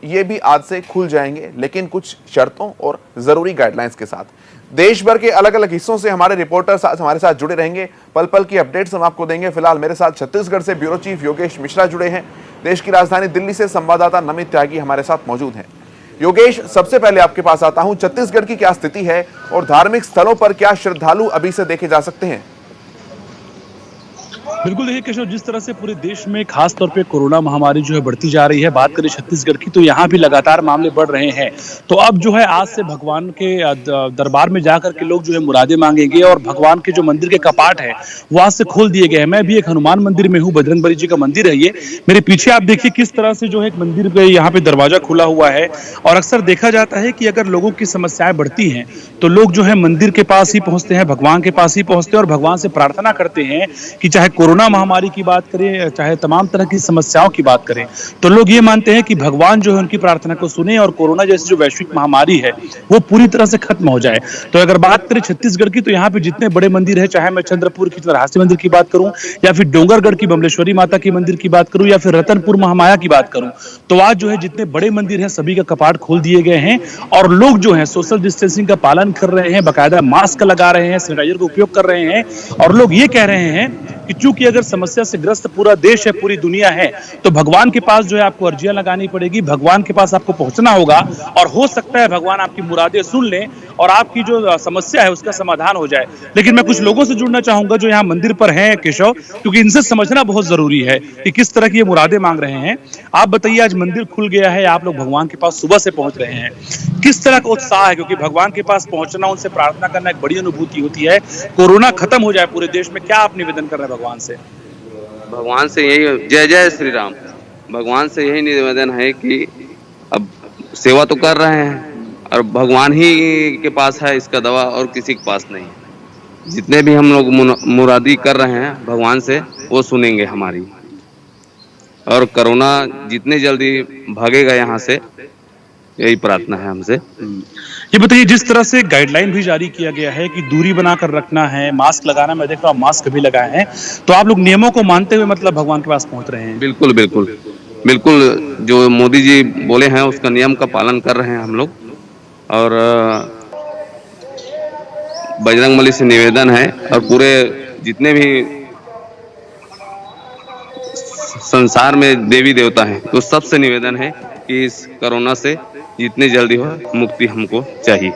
ये भी आज से खुल जाएंगे, लेकिन कुछ शर्तों और जरूरी गाइडलाइंस के साथ। देश भर के अलग अलग हिस्सों से हमारे रिपोर्टर्स हमारे साथ जुड़े रहेंगे, पल पल की अपडेट्स हम आपको देंगे। फिलहाल मेरे साथ छत्तीसगढ़ से ब्यूरो चीफ योगेश मिश्रा जुड़े हैं। देश की राजधानी दिल्ली से संवाददाता नमित त्यागी हमारे साथ मौजूद हैं। योगेश, सबसे पहले आपके पास आता हूं, छत्तीसगढ़ की क्या स्थिति है और धार्मिक स्थलों पर क्या श्रद्धालु अभी से देखे जा सकते हैं? बिल्कुल, देखिए केशव, जिस तरह से पूरे देश में खास तौर पे कोरोना महामारी जो है बढ़ती जा रही है, बात करें छत्तीसगढ़ की तो यहाँ भी लगातार मामले बढ़ रहे हैं। तो अब जो है आज से भगवान के दरबार में जाकर के लोग जो है मुरादें मांगेंगे और भगवान के जो मंदिर के कपाट है वो आज से खोल दिए गए हैं। मैं भी एक हनुमान मंदिर में हूँ, बजरंगबली जी का मंदिर है ये। मेरे पीछे आप देखिए किस तरह से जो है एक मंदिर पे यहाँ पे दरवाजा खुला हुआ है। और अक्सर देखा जाता है कि अगर लोगों की समस्याएं बढ़ती हैं तो लोग जो है मंदिर के पास ही पहुंचते हैं, भगवान के पास ही पहुंचते हैं और भगवान से प्रार्थना करते हैं कि चाहे कोरोना महामारी की बात करें, चाहे तमाम तरह की समस्याओं की बात करें, तो लोग ये मानते हैं कि भगवान जो है उनकी प्रार्थना को सुने और कोरोना जैसी जो वैश्विक महामारी है वो पूरी तरह से खत्म हो जाए। तो अगर बात करें छत्तीसगढ़ की तो यहाँ पे जितने बड़े मंदिर है, चाहे मैं चंद्रपुर की तरहसी मंदिर की बात करूं या फिर डोंगरगढ़ की बमलेश्वरी माता के मंदिर की बात करूं या फिर रतनपुर महामाया की बात करूं, तो आज जो है जितने बड़े मंदिर है सभी का कपाट खोल दिए गए हैं और लोग जो है सोशल डिस्टेंसिंग का पालन कर रहे हैं, बाकायदा मास्क लगा रहे हैं, सैनिटाइजर का उपयोग कर रहे हैं। और लोग ये कह रहे हैं कि चूंकि अगर समस्या से ग्रस्त पूरा देश है, पूरी दुनिया है, तो भगवान के पास जो है आपको अर्जियां लगानी पड़ेगी, भगवान के पास आपको पहुंचना होगा और हो सकता है भगवान आपकी मुरादें सुन लें और आपकी जो समस्या है उसका समाधान हो जाए। लेकिन मैं कुछ लोगों से जुड़ना चाहूंगा जो यहाँ मंदिर पर हैं केशव, क्योंकि इनसे समझना बहुत जरूरी है कि किस तरह की ये मुरादें मांग रहे हैं। आप बताइए, आज मंदिर खुल गया है, आप लोग भगवान के पास सुबह से पहुंच रहे हैं, किस तरह का उत्साह है? क्योंकि भगवान के पास पहुंचना, उनसे प्रार्थना करना एक बड़ी अनुभूति होती है। कोरोना खत्म हो जाए पूरे देश में, क्या आप निवेदन कर रहे हैं भगवान से? भगवान से यही, जय जय श्री राम, भगवान से यही निवेदन है कि अब सेवा तो कर रहे हैं और भगवान ही के पास है इसका दवा और किसी के पास नहीं। जितने भी हम लोग मुरादी कर रहे हैं भगवान से, वो सुनेंगे हमारी, और कोरोना जितने जल्दी भागेगा यहाँ से, यही प्रार्थना है हमसे। ये बताइए, जिस तरह से गाइडलाइन भी जारी किया गया है कि दूरी बनाकर रखना है, मास्क लगाना, मैं देख रहा हूँ मास्क भी लगाए हैं, तो आप लोग नियमों को मानते हुए मतलब भगवान के पास पहुंच रहे हैं? बिल्कुल बिल्कुल बिल्कुल, जो मोदी जी बोले हैं उसका नियम का पालन कर रहे हैं हम लोग। और बजरंगबली से निवेदन है और पूरे जितने भी संसार में देवी देवता हैं तो सबसे निवेदन है कि इस कोरोना से जितनी जल्दी हो मुक्ति हमको चाहिए।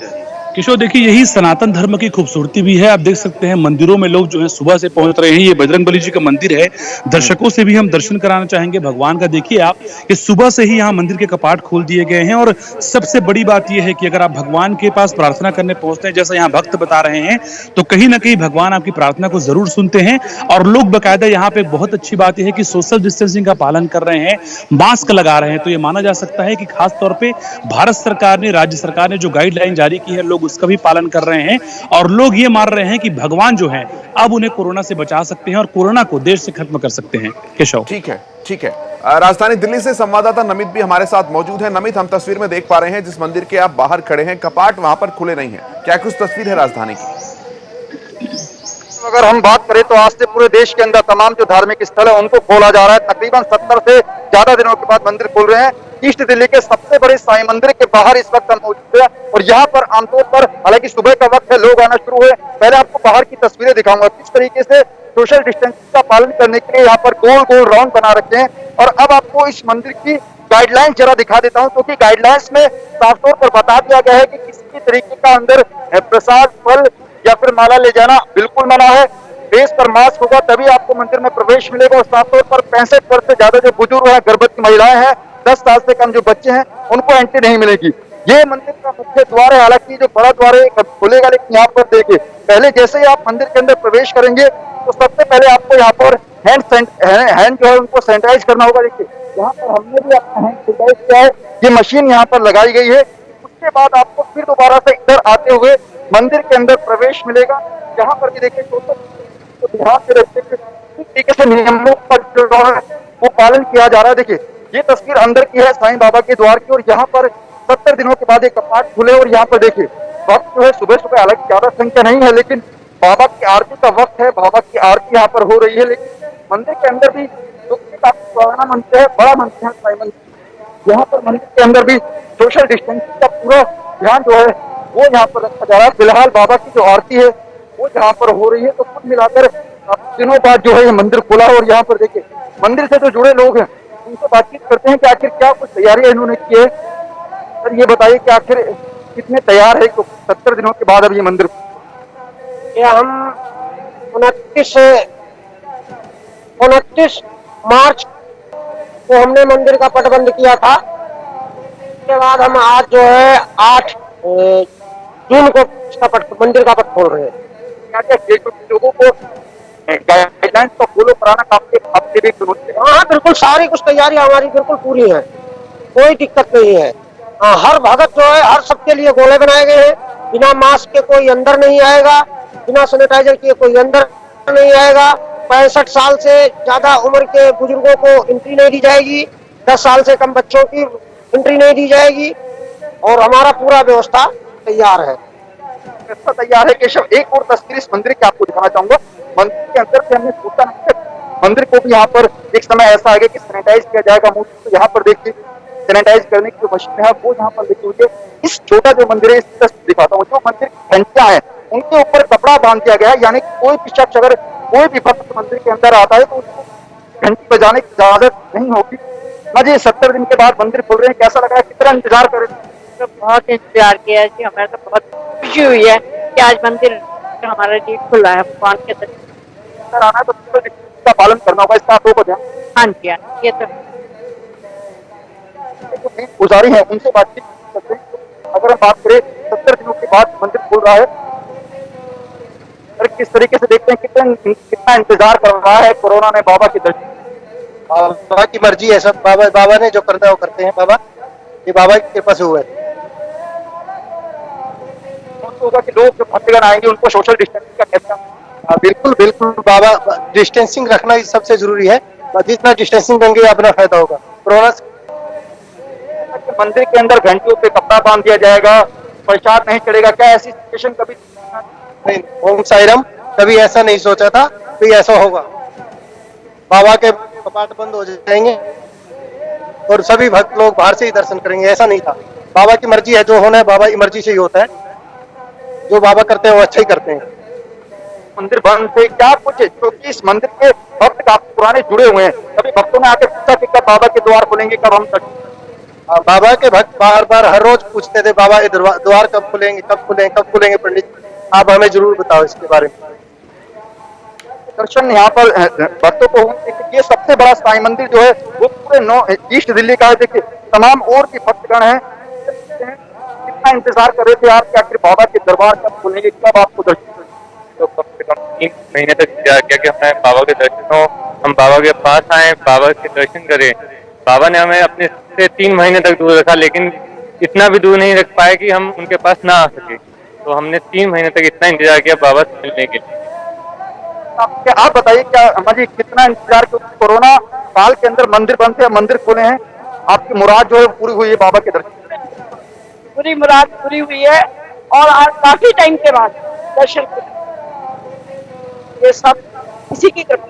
किशोर, देखिए यही सनातन धर्म की खूबसूरती भी है। आप देख सकते हैं मंदिरों में लोग जो है सुबह से पहुंच रहे हैं। ये बजरंगबली जी का मंदिर है, दर्शकों से भी हम दर्शन कराना चाहेंगे भगवान का। देखिए आप, कि सुबह से ही यहाँ मंदिर के कपाट खोल दिए गए हैं और सबसे बड़ी बात यह है कि अगर आप भगवान के पास प्रार्थना करने पहुंचते हैं, जैसा यहाँ भक्त बता रहे हैं, तो कहीं ना कहीं भगवान आपकी प्रार्थना को जरूर सुनते हैं। और लोग बाकायदा यहाँ पे बहुत अच्छी बात यह है कि सोशल डिस्टेंसिंग का पालन कर रहे हैं, मास्क लगा रहे हैं। तो ये माना जा सकता है कि खास तौर पर भारत सरकार ने, राज्य सरकार ने जो गाइडलाइन जारी की है, लोग उसका भी पालन कर रहे हैं। और लोग ये मान रहे हैं कि भगवान जो है अब उन्हें कोरोना से बचा सकते हैं और कोरोना को देश से खत्म कर सकते हैं। केशव, ठीक है, ठीक है। राजधानी दिल्ली से संवाददाता नमित भी हमारे साथ मौजूद है। नमित, हम तस्वीर में देख पा रहे हैं जिस मंदिर के आप बाहर खड़े हैं, कपाट वहां पर खुले नहीं है, क्या कुछ तस्वीर है राजधानी की? अगर हम बात करें तो आज से पूरे देश के अंदर तमाम जो धार्मिक स्थल है उनको खोला जा रहा है। तकरीबन 70 से ज्यादा दिनों के बाद मंदिर खुल रहे हैं। ईस्ट दिल्ली के सबसे बड़े साईं मंदिर के बाहर इस वक्त हम मौजूद हैं और यहाँ पर आमतौर पर, हालांकि सुबह का वक्त है, लोग आना शुरू हुए। पहले आपको बाहर की तस्वीरें दिखाऊंगा, किस तरीके से सोशल डिस्टेंसिंग का पालन करने के लिए यहाँ पर गोल गोल राउंड बना रखे हैं। और अब आपको इस मंदिर की गाइडलाइन जरा दिखा देता हूँ, क्योंकि गाइडलाइंस में साफ तौर पर बता दिया गया है कि किसी भी तरीके का अंदर प्रसाद, फल या फिर माला ले जाना बिल्कुल मना है। फेस पर मास्क होगा तभी आपको मंदिर में प्रवेश मिलेगा। और साफ तौर पर 65 वर्ष से ज्यादा जो बुजुर्ग हैं, गर्भवती महिलाएं हैं, 10 साल से कम जो बच्चे हैं, उनको एंट्री नहीं मिलेगी। ये मंदिर का मुख्य द्वार है, हालांकि जो बड़ा द्वार है खुलेगा, लेकिन यहाँ पर देखिए पहले जैसे ही आप मंदिर के अंदर प्रवेश करेंगे तो सबसे पहले आपको यहाँ पर हैंड जो है उनको सैनिटाइज करना होगा। देखिए यहाँ पर हमने भी अपना हैंड सैनिटाइज किया है, ये मशीन यहाँ पर लगाई गई है। उसके बाद आपको फिर दोबारा से इधर आते हुए मंदिर के अंदर प्रवेश मिलेगा। यहाँ पर भी देखिए तो ध्यान से रखते हुए तरीके से नियमों का जो है वो पालन किया जा रहा है। देखिए ये तस्वीर अंदर की है साईं बाबा के द्वार की, और यहाँ पर 70 दिनों के बाद एक कपाट खुले और यहाँ पर देखिए वक्त जो है सुबह सुबह, हालांकि ज्यादा संख्या नहीं है, लेकिन बाबा की आरती का वक्त है, बाबा की आरती यहाँ पर हो रही है। लेकिन मंदिर के अंदर भी जो काफी पुराना मंदिर है, बड़ा मंदिर है साईं मंदिर, यहाँ पर मंदिर के अंदर भी सोशल डिस्टेंसिंग का पूरा ध्यान जो है वो यहाँ पर रखा जा रहा है। फिलहाल बाबा की जो आरती है वो यहाँ पर हो रही है। तो कुल मिलाकर दिनों बाद जो है ये मंदिर खुला है और यहाँ पर देखिए मंदिर से जो जुड़े लोग हैं उनसे बातचीत करते हैं कि आखिर क्या कुछ तैयारियां इन्होंने की है। सर ये बताइए कि आखिर कितने तैयार है, तो 70 दिनों के बाद अब ये मंदिर ये हम 29 मार्च को हमने मंदिर का पट बंद किया था। उसके बाद हम आज जो है 8 जून को इसका मंदिर का पट खोल रहे हैं। क्या क्या लोगों को गाइडलाइंस को फॉलो कराना काफी हफ्ते भी जरूरी है। हाँ बिल्कुल, सारी कुछ तैयारी हमारी बिल्कुल पूरी है, कोई दिक्कत नहीं है। हाँ, हर भगत जो है हर सबके लिए गोले बनाए गए हैं। बिना मास्क के कोई अंदर नहीं आएगा, बिना सैनिटाइजर के कोई अंदर नहीं आएगा। 65 साल से ज्यादा उम्र के बुजुर्गों को एंट्री नहीं दी जाएगी, 10 साल से कम बच्चों की एंट्री नहीं दी जाएगी और हमारा पूरा व्यवस्था तैयार है। ऐसा तैयार है केशव। एक और तस्वीर इस मंदिर की आपको दिखाना चाहूंगा। मंदिर के अंदर से हमने सोचा नहीं था मंदिर को भी यहाँ पर एक समय ऐसा आ गया कि सैनिटाइज किया जाएगा मूर्ति। तो यहाँ पर देखिए सैनिटाइज करने की जो मशीन है वो यहाँ पर लगी हुई है। इस छोटा जो मंदिर है इस तस्वीर दिखाता हूँ। जो मंदिर की घंटियां हैं उनके ऊपर कपड़ा बांध दिया गया है, यानी कोई भी शख्स अगर कोई भी भक्त मंदिर के अंदर आता है तो उसको घंटी बजाने की इजाजत नहीं होगी। जी 70 दिन के बाद मंदिर खुल रहे हैं, कैसा लग रहा है, कितना इंतजार कर रहे हैं? तो बहुत इंतजार किया है जी, हमें तो बहुत खुशी हुई है कि आज मंदिर हमारा जी खुला है भगवान के दर्शन आना है तो सोशल डिस्टेंसिंग का पालन करना होगा, इसका आप लोगों को ध्यान। हाँ जी हाँ, ये तो जो मेन पुजारी हैं उनसे बातचीत करते हैं। अगर हम बात करें 70 दिनों के बाद मंदिर खुल रहा है, और किस तरीके से देखते हैं कितना इंतजार कर रहा है कोरोना ने बाबा के दर्शन। बाबा की मर्जी है, सब बाबा ने जो करना है वो करते हैं। बाबा ये बाबा की कृपा से हुआ है। होगा कि लोग जो भक्तगण आएंगे उनको सोशल डिस्टेंसिंग का कैसा? बिल्कुल बिल्कुल, बाबा डिस्टेंसिंग रखना ही सबसे जरूरी है। जितना डिस्टेंसिंग देंगे अपना फायदा होगा। कोरोना मंदिर के अंदर घंटियों पे कपड़ा बांध दिया जाएगा, प्रसाद नहीं चढ़ेगा, क्या ऐसी सिचुएशन कभी नहीं? ओम साईराम, कभी ऐसा नहीं सोचा था कि ऐसा होगा। बाबा के कपाट बंद हो जाएंगे और सभी भक्त लोग बाहर से ही दर्शन करेंगे, ऐसा नहीं था। बाबा की मर्जी है, जो होना है बाबा की मर्जी से ही होता है। जो बाबा करते हैं वो अच्छा ही करते हैं। मंदिर बंद थे क्या कुछ, क्योंकि इस मंदिर के भक्त काफी पुराने जुड़े हुए हैं। कभी भक्तों ने आके पूछा कि कब बाबा के द्वार खुलेंगे, कब हम बाबा के भक्त बार बार हर रोज पूछते थे, बाबा के द्वार कब खुलेंगे, कब खुलेंगे, कब खुलेंगे। पंडित आप हमें जरूर बताओ इसके बारे में। दर्शन यहाँ पर भक्तों को होंगे। ये सबसे बड़ा साईं मंदिर जो है वो पूरे ईस्ट दिल्ली का है। देखिए तमाम और भी भक्तगण हैं, कितना इंतजार कर रहे थे आप कि आखिर बाबा के दरबार कब खुलेंगे, कब आपको दर्शन? तो कम से कम 3 महीने तक इंतजार किया कि हमें बाबा के दर्शन हो, हम बाबा के पास आए, बाबा के दर्शन करें। बाबा ने हमें अपने से 3 महीने तक दूर रखा, लेकिन इतना भी दूर नहीं रख पाए कि हम उनके पास ना आ सके। तो हमने 3 महीने तक इतना इंतजार किया बाबा से मिलने के लिए। आप बताइए क्या हमारी कितना इंतजार, क्योंकि कोरोना काल के अंदर मंदिर बंद थे, मंदिर खुले हैं, आपकी मुराद जो है पूरी हुई है बाबा के दर्शन? पूरी मुराद पूरी हुई है और आज काफी टाइम के बाद दर्शन ये सब इसी की कृपा।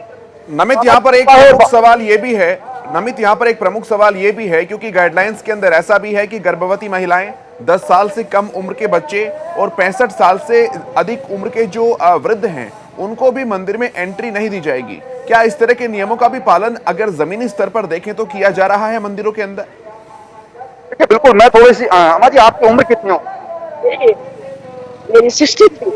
नमित, यहाँ पर एक प्रमुख सवाल ये भी है, नमित यहाँ पर एक प्रमुख सवाल ये भी है, क्योंकि गाइडलाइंस के अंदर ऐसा भी है कि गर्भवती महिलाएं, 10 साल से कम उम्र के बच्चे और 65 साल से अधिक उम्र के जो वृद्ध हैं उनको भी मंदिर में एंट्री नहीं दी जाएगी। क्या इस तरह के नियमों का भी पालन अगर जमीनी स्तर पर देखें तो किया जा रहा है मंदिरों के अंदर? देखिए बिल्कुल, मैं थोड़ी सी अम्मा जी आपकी उम्र कितनी हो? मेरी 63।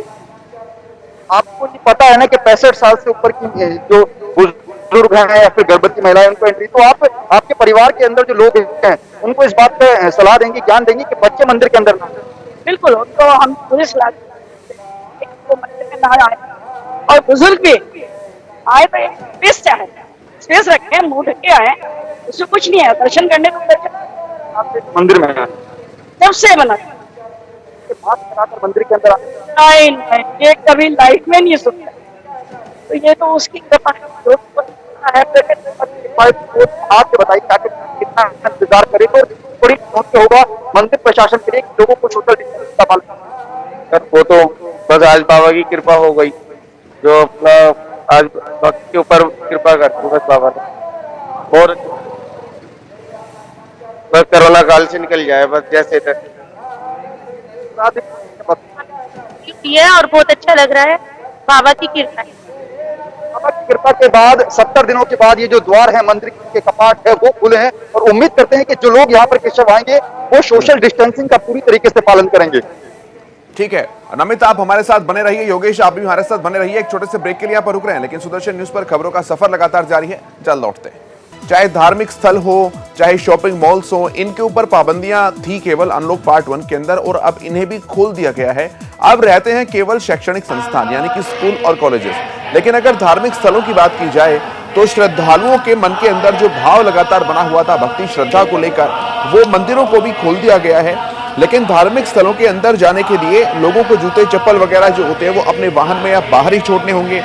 आपको ये पता है ना कि 65 साल से ऊपर की जो बुजुर्ग हैं या फिर गर्भवती महिलाएं उनको एंट्री, तो आप आपके परिवार के अंदर जो लोग हैं उनको इस बात पे सलाह देंगे, ज्ञान देंगे कि बच्चे मंदिर के अंदर ना? बिल्कुल, उनको हम पूरी सलाह देंगे मंदिर में ना आए और बुजुर्ग भी आए तो स्पेस चाहे, स्पेस रखें, मुंह ढक के आए, उससे कुछ नहीं है। दर्शन करने को आप मंदिर में आए जब से बना मंदिर के अंदर नहीं, ये कभी लाइफ में नहीं सुनता। तो ये तो उसकी कृपा है। आप बताइए कितना इंतजार करे तो थोड़ी होगा मंदिर प्रशासन के लिए लोगों को सोशल डिस्टेंसिंग का पालन? वो तो बस आज बाबा की कृपा हो गई, जो अपना आज भक्त के ऊपर कृपा करती बस बाबा ने। और बस कोरोना काल से निकल जाए, बस जैसे तक। है और बहुत अच्छा लग रहा है, बाबा की कृपा है। बाबा की कृपा के बाद 70 दिनों के बाद ये जो द्वार है, मंदिर के कपाट है, वो खुले हैं और उम्मीद करते हैं कि जो लोग यहाँ पर केशव आएंगे वो सोशल डिस्टेंसिंग का पूरी तरीके से पालन करेंगे। ठीक है नमित, आप हमारे साथ बने रहिए, योगेश आप भी हमारे साथ बने रहिए। एक छोटे से ब्रेक के लिए यहाँ पर रुक रहे हैं, लेकिन सुदर्शन न्यूज पर खबरों का सफर लगातार जारी है, जल्द लौटते हैं। चाहे धार्मिक स्थल हो, चाहे शॉपिंग मॉल्स हो, इनके ऊपर पाबंदियां थी केवल अनलॉक पार्ट 1 के अंदर, और अब इन्हें भी खोल दिया गया है। अब रहते हैं केवल शैक्षणिक संस्थान यानी कि स्कूल और कॉलेजेस। लेकिन अगर धार्मिक स्थलों की बात की जाए तो श्रद्धालुओं के मन के अंदर जो भाव लगातार बना हुआ था भक्ति श्रद्धा को लेकर, वो मंदिरों को भी खोल दिया गया है। लेकिन धार्मिक स्थलों के अंदर जाने के लिए लोगों को जूते चप्पल वगैरह जो होते हैं वो अपने वाहन में या बाहर ही छोड़ने होंगे।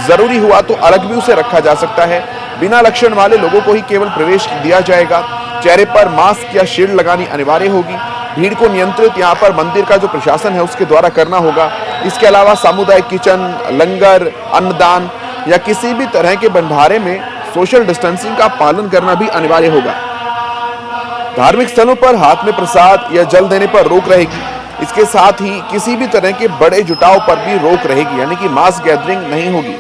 जरूरी हुआ तो अलग भी उसे रखा जा सकता है। बिना लक्षण वाले लोगों को ही केवल प्रवेश दिया जाएगा। चेहरे पर मास्क या शील्ड लगानी अनिवार्य होगी। भीड़ को नियंत्रित यहाँ पर मंदिर का जो प्रशासन है उसके द्वारा करना होगा। इसके अलावा सामुदायिक किचन, लंगर, अन्नदान या किसी भी तरह के भंडारे में सोशल डिस्टेंसिंग का पालन करना भी अनिवार्य होगा। धार्मिक स्थलों पर हाथ में प्रसाद या जल देने पर रोक रहेगी। इसके साथ ही किसी भी तरह के बड़े जुटाव पर भी रोक रहेगी, यानी कि मास गैदरिंग नहीं होगी।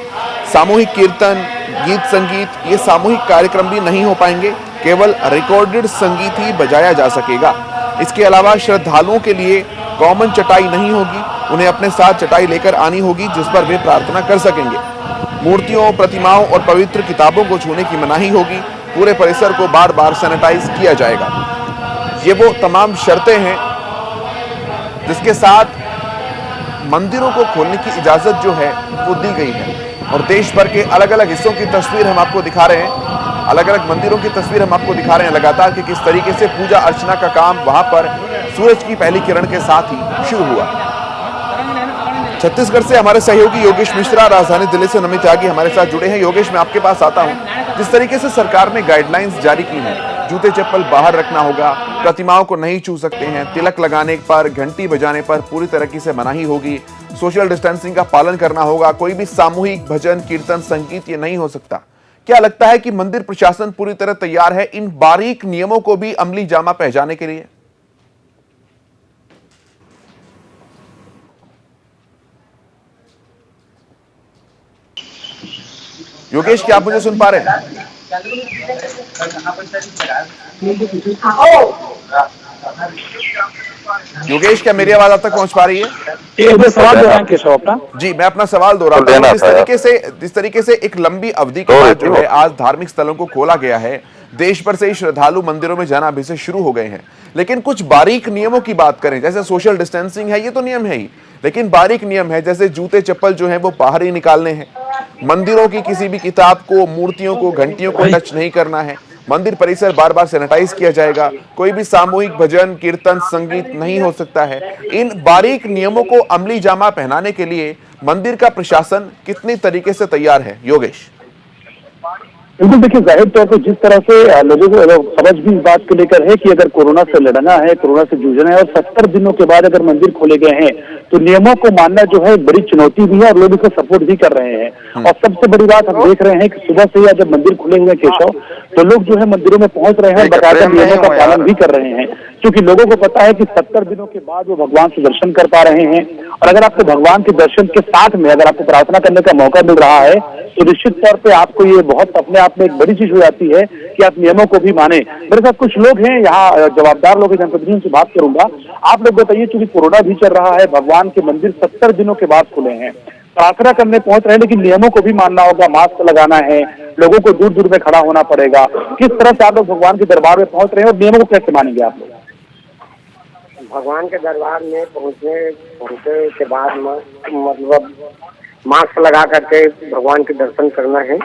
सामूहिक कीर्तन, गीत संगीत, ये सामूहिक कार्यक्रम भी नहीं हो पाएंगे। केवल रिकॉर्डेड संगीत ही बजाया जा सकेगा। इसके अलावा श्रद्धालुओं के लिए कॉमन चटाई नहीं होगी, उन्हें अपने साथ चटाई लेकर आनी होगी जिस पर वे प्रार्थना कर सकेंगे। मूर्तियों, प्रतिमाओं और पवित्र किताबों को छूने की मनाही होगी। पूरे परिसर को बार बार सैनिटाइज किया जाएगा। ये वो तमाम शर्तें हैं जिसके साथ मंदिरों को खोलने की इजाजत जो है वो दी गई है। और देश भर के अलग अलग हिस्सों की तस्वीर हम आपको दिखा रहे हैं, अलग अलग मंदिरों की तस्वीर हम आपको दिखा रहे हैं लगातार कि किस तरीके से पूजा अर्चना का काम वहां पर सूरज की पहली किरण के साथ ही शुरू हुआ। छत्तीसगढ़ से हमारे सहयोगी योगेश मिश्रा, राजधानी दिल्ली से नमित त्यागी हमारे साथ जुड़े हैं। योगेश, मैं आपके पास आता हूं। जिस तरीके से सरकार ने गाइडलाइंस जारी की हैं, जूते चप्पल बाहर रखना होगा, प्रतिमाओं को नहीं छू सकते हैं, तिलक लगाने पर, घंटी बजाने पर पूरी तरीके से मनाही होगी, सोशल डिस्टेंसिंग का पालन करना होगा, कोई भी सामूहिक भजन, कीर्तन, संगीत ये नहीं हो सकता। क्या लगता है कि मंदिर प्रशासन पूरी तरह तैयार है इन बारीक नियमों को भी अमली जामा पहचाने के लिए? योगेश, क्या आप मुझे सुन पा रहे हैं? योगेश, क्या मेरी आवाज आप तक पहुंच पा रही है? सवाल दोहराएं केशव अपना। जी, मैं अपना सवाल दोहराता हूं। जिस तरीके से एक लंबी अवधि के बाद जो है आज धार्मिक स्थलों को खोला गया है, देश भर से ही श्रद्धालु मंदिरों में जाना अभी से शुरू हो गए हैं। लेकिन कुछ बारीक नियमों की बात करें, जैसे सोशल डिस्टेंसिंग है, ये तो नियम है ही, लेकिन बारीक नियम है जैसे जूते चप्पल जो है वो बाहर ही निकालने हैं, मंदिरों की किसी भी किताब को, मूर्तियों को, घंटियों को टच नहीं करना है, मंदिर परिसर बार बार सैनिटाइज किया जाएगा, कोई भी सामूहिक भजन, कीर्तन, संगीत नहीं हो सकता है। इन बारीक नियमों को अमली जामा पहनाने के लिए मंदिर का प्रशासन कितनी तरीके से तैयार है? योगेश, बिल्कुल, देखिए जाहिर तौर पर जिस तरह से लोगों को समझ भी इस बात को लेकर है कि अगर कोरोना से लड़ना है, कोरोना से जूझना है और 70 दिनों के बाद अगर मंदिर खोले गए हैं तो नियमों को मानना जो है बड़ी चुनौती भी है और लोग इसको सपोर्ट भी कर रहे हैं। और सबसे बड़ी बात हम देख रहे हैं कि सुबह से ही जब मंदिर खुले हुए केशव, तो लोग जो है मंदिरों में पहुंच रहे हैं, बकायदा नियमों का पालन भी कर रहे हैं, क्योंकि लोगों को पता है कि 70 दिनों के बाद वो भगवान से दर्शन कर पा रहे हैं। और अगर आपको भगवान के दर्शन के साथ में अगर आपको प्रार्थना करने का मौका मिल रहा है तो निश्चित तौर पे आपको ये बहुत अपने आप में एक बड़ी चीज हो जाती है कि आप नियमों को भी माने। मेरे साथ कुछ लोग हैं यहाँ, जवाबदार लोग हैं, जनप्रतिनिधियों से बात करूंगा। आप लोग बताइए, क्योंकि कोरोना भी चल रहा है, भगवान के मंदिर 70 दिनों के बाद खुले हैं, प्रार्थना करने पहुंच रहे हैं, लेकिन नियमों को भी मानना होगा, मास्क लगाना है, लोगों को दूर दूर में खड़ा होना पड़ेगा। किस तरह से आप लोग भगवान के दरबार में पहुंच रहे हैं और नियमों को कैसे मानेंगे आप लोग? भगवान के दरबार में पहुंचे के बाद मतलब मास्क लगा करके भगवान के दर्शन करना है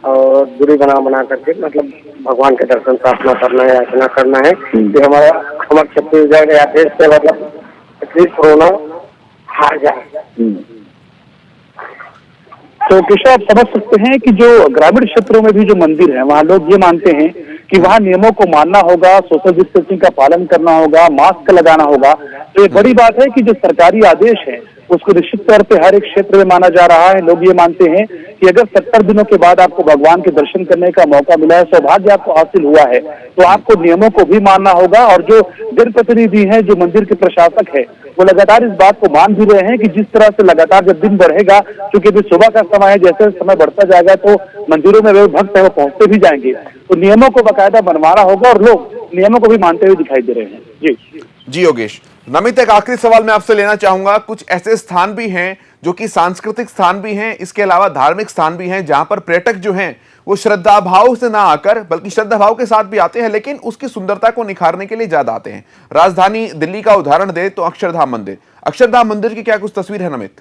और दूरी बना करके मतलब भगवान के दर्शन प्रार्थना करना है, याचना करना है कि हमारे छत्तीसगढ़ या देश से मतलब कोरोना हार जाए। तो केशव, आप समझ सकते हैं कि जो ग्रामीण क्षेत्रों में भी जो मंदिर है वहाँ लोग ये मानते हैं कि वहाँ नियमों को मानना होगा, सोशल डिस्टेंसिंग का पालन करना होगा, मास्क लगाना होगा। तो ये बड़ी बात है कि जो सरकारी आदेश है उसको निश्चित तौर पे हर एक क्षेत्र में माना जा रहा है। लोग ये मानते हैं कि अगर 70 दिनों के बाद आपको भगवान के दर्शन करने का मौका मिला है, सौभाग्य आपको हासिल हुआ है, तो आपको नियमों को भी मानना होगा। और जो जनप्रतिनिधि हैं, जो मंदिर के प्रशासक है, वो लगातार इस बात को मान भी रहे हैं कि जिस तरह से लगातार जब दिन बढ़ेगा, क्योंकि अभी सुबह का समय है, जैसे समय बढ़ता जाएगा तो मंदिरों में जो भक्त है वो पहुंचते भी जाएंगे, तो नियमों को बाकायदा बनवाना होगा और लोग नियमों को भी मानते हुए दिखाई दे रहे हैं। जी योगेश। नमित, एक आखिरी सवाल मैं आपसे लेना चाहूंगा, कुछ ऐसे स्थान भी हैं जो कि सांस्कृतिक स्थान भी हैं, इसके अलावा धार्मिक स्थान भी हैं, जहां पर पर्यटक जो हैं वो श्रद्धा भाव से ना आकर बल्कि श्रद्धा भाव के साथ भी आते हैं, लेकिन उसकी सुंदरता को निखारने के लिए ज्यादा आते हैं। राजधानी दिल्ली का उदाहरण दे तो अक्षरधाम मंदिर, अक्षरधाम मंदिर की क्या कुछ तस्वीर है नमित?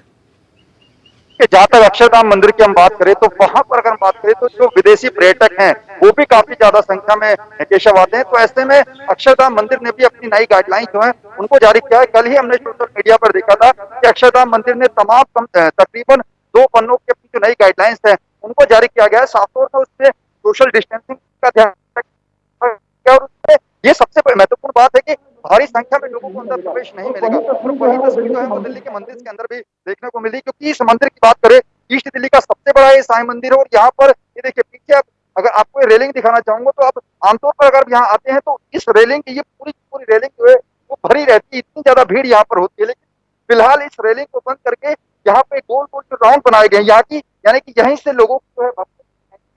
जहां तक अक्षरधाम मंदिर की हम बात करें तो वहां पर अगर हम बात करें तो जो विदेशी पर्यटक हैं वो भी काफी ज्यादा संख्या में केशव आते हैं। तो ऐसे में अक्षरधाम मंदिर ने भी अपनी नई गाइडलाइन जो है उनको जारी किया है। कल ही हमने सोशल मीडिया पर देखा था कि अक्षरधाम मंदिर ने तमाम तकरीबन 2 पन्नों की अपनी जो नई गाइडलाइंस है उनको जारी किया गया है। साफ तौर पर उसमें सोशल डिस्टेंसिंग का ध्यान रखा और उसमें ये सबसे महत्वपूर्ण बात है कि भारी संख्या में लोगों को अंदर प्रवेश नहीं मिलेगा। और वही तस्वीर जो है वो दिल्ली के मंदिर के अंदर भी देखने को मिली, क्योंकि इस मंदिर की बात करें, ईस्ट दिल्ली का सबसे बड़ा ये साईं मंदिर है। और यहाँ पर ये देखिए पीछे, अगर आपको ये रेलिंग दिखाना चाहूंगा तो आप आमतौर पर अगर यहाँ आते हैं तो इस रेलिंग की, ये पूरी रेलिंग जो है वो भरी रहती है, इतनी ज्यादा भीड़ यहाँ पर होती है। लेकिन फिलहाल इस रेलिंग को बंद करके यहाँ पे गोल गोल जो राउंड बनाए गए यहाँ की, यानी कि यहीं से लोगों को जो है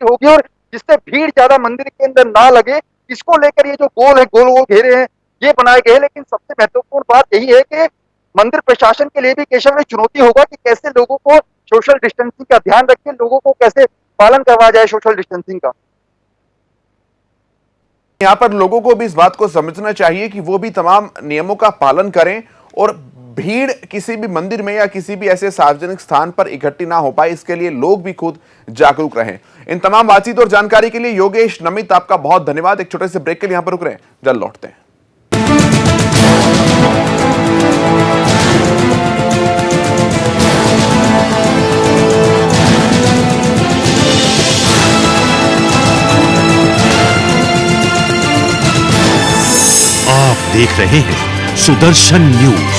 होगी और जिससे भीड़ ज्यादा मंदिर के अंदर ना लगे, इसको लेकर ये जो गोल है, गोल गोल घेरे हैं, ये बनाए गए। लेकिन सबसे महत्वपूर्ण बात यही है कि मंदिर प्रशासन के लिए भी केशव में चुनौती होगा कि कैसे लोगों को सोशल डिस्टेंसिंग का ध्यान रखें, लोगों को कैसे पालन करवाया जाए सोशल डिस्टेंसिंग का। यहाँ पर लोगों को भी इस बात को समझना चाहिए कि वो भी तमाम नियमों का पालन करें और भीड़ किसी भी मंदिर में या किसी भी ऐसे सार्वजनिक स्थान पर इकट्ठी ना हो पाए, इसके लिए लोग भी खुद जागरूक रहें। इन तमाम बातचीत और जानकारी के लिए योगेश, नमित, आपका बहुत धन्यवाद। एक छोटे से ब्रेक के लिए यहां पर रुक रहे हैं, जल्द लौटते हैं। आप देख रहे हैं सुदर्शन न्यूज।